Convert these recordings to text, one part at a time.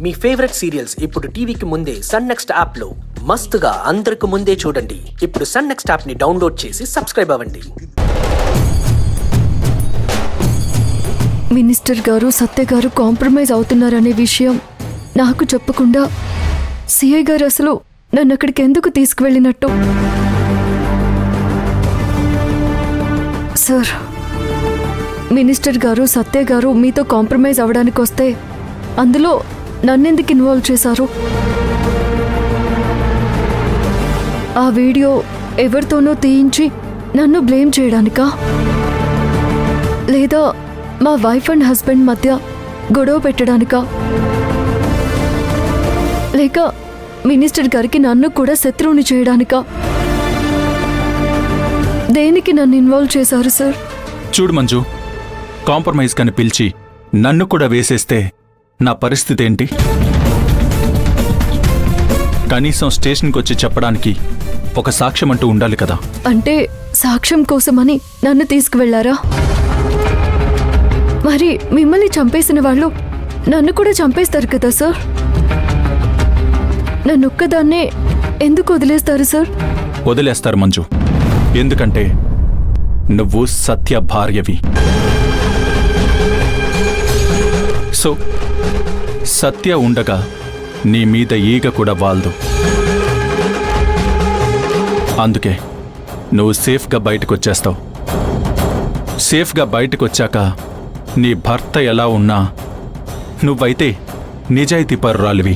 మీ favourite serials ఇప్పుడు టీవీకి ముందే సన్ నెక్స్ట్ యాప్ లో మస్తుగా అందరికి ముందే చూడండి. ఇప్పుడు సన్ నెక్స్ట్ యాప్ ని డౌన్లోడ్ చేసి సబ్స్క్రైబ్ అవ్వండి. మినిస్టర్ గారు సత్య గారు కాంప్రమైజ్ అవుతున్నారనే విషయం నాకు చెప్పకుండా సిఐ గారు అసలు నన్ను అక్కడికి ఎందుకు తీసుకువెళ్ళినట్టు? సార్, మినిస్టర్ గారు సత్య గారు మీతో కాంప్రమైజ్ అవ్వడానికి వస్తే అందులో నన్నెందుకు ఇన్వాల్వ్ చేశారు? ఆ వీడియో ఎవరితోనో తీయించి నన్ను బ్లేమ్ చేయడానికా? లేదా మా వైఫ్ అండ్ హస్బెండ్ మధ్య గొడవ పెట్టడానికా? లేక మినిస్టర్ గారికి నన్ను కూడా శత్రువుని చేయడానికా? దేనికి నన్ను ఇన్వాల్వ్ చేశారు సార్? చూడు మంజు, కాంప్రమైజ్ కని పిలిచి నన్ను కూడా వేసేస్తే నా పరిస్థితి ఏంటి? కనీసం స్టేషన్కి వచ్చి చెప్పడానికి ఒక సాక్ష్యం అంటూ ఉండాలి కదా. అంటే సాక్ష్యం కోసమని నన్ను తీసుకువెళ్లారా? మరి మిమ్మల్ని చంపేసిన వాళ్ళు నన్ను కూడా చంపేస్తారు కదా సార్? నన్నొక్కదాన్నే ఎందుకు వదిలేస్తారు సార్? వదిలేస్తారు మంజు, ఎందుకంటే నువ్వు సత్య భార్యవి. సో సత్య ఉండగా నీ మీద ఈగ కూడా వాల్దు. అందుకే నువ్వు సేఫ్గా బయటకు వచ్చేస్తావు. సేఫ్గా బయటకు వచ్చాక నీ భర్త ఎలా ఉన్నా నువ్వైతే నిజాయితీ పరురాలివి.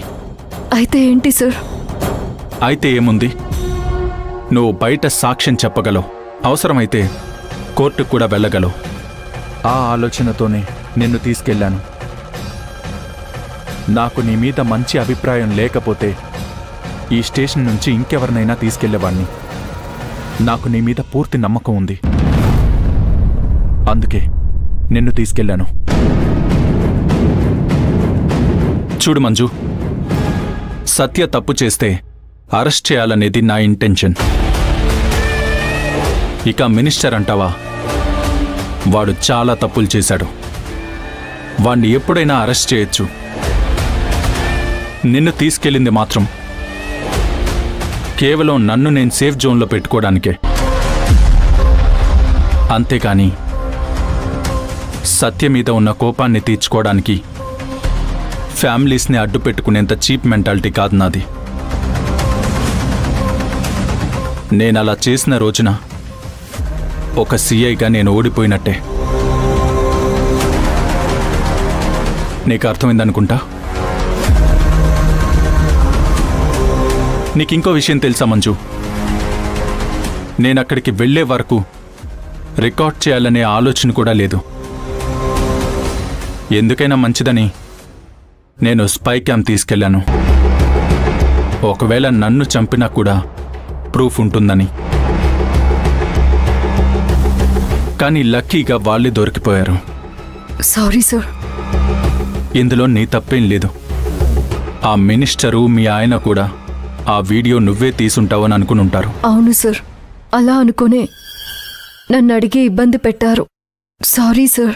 అయితే ఏంటి సార్? అయితే ఏముంది, నువ్వు బయట సాక్ష్యం చెప్పగలవు, అవసరమైతే కోర్టుకు కూడా వెళ్ళగలవు. ఆ ఆలోచనతోనే నిన్ను తీసుకెళ్లాను. నాకు నీ మీద మంచి అభిప్రాయం లేకపోతే ఈ స్టేషన్ నుంచి ఇంకెవరినైనా తీసుకెళ్లేవాణ్ణి. నాకు నీ మీద పూర్తి నమ్మకం ఉంది, అందుకే నిన్ను తీసుకెళ్లాను. చూడు మంజు, సత్య తప్పు చేస్తే అరెస్ట్ చేయాలనేది నా ఇంటెన్షన్. ఇక మినిస్టర్ అంటావా, వాడు చాలా తప్పులు చేశాడు. వాణ్ణి ఎప్పుడైనా అరెస్ట్ చేయొచ్చు. నిన్ను తీసుకెళ్ళింది మాత్రం కేవలం నన్ను నేను సేఫ్ జోన్లో పెట్టుకోవడానికే. అంతేకాని సత్య మీద ఉన్న కోపాన్ని తీర్చుకోవడానికి, ఫ్యామిలీస్ని అడ్డు పెట్టుకునేంత చీప్ మెంటాలిటీ కాదు నాది. నేనలా చేసిన రోజున ఒక సిఐగా నేను ఓడిపోయినట్టే. నీకు అర్థమైందనుకుంటా. నీకింకో విషయం తెలుసా మంజు? నేనక్కడికి వెళ్లే వరకు రికార్డ్ చేయాలనే ఆలోచన కూడా లేదు. ఎందుకైనా మంచిదని నేను స్పై క్యామ్ తీసుకెళ్లాను. ఒకవేళ నన్ను చంపినా కూడా ప్రూఫ్ ఉంటుందని. కానీ లక్కీగా వాళ్ళే దొరికిపోయారు. Sorry sir. ఇందులో నీ తప్పేం లేదు. ఆ మినిస్టరు మీ ఆయన కూడా ఆ వీడియో నువ్వే తీసుంటావని అనుకుని ఉంటారు. అవును సార్, అలా అనుకునే నన్ను అడిగి ఇబ్బంది పెట్టారు. Sorry sir.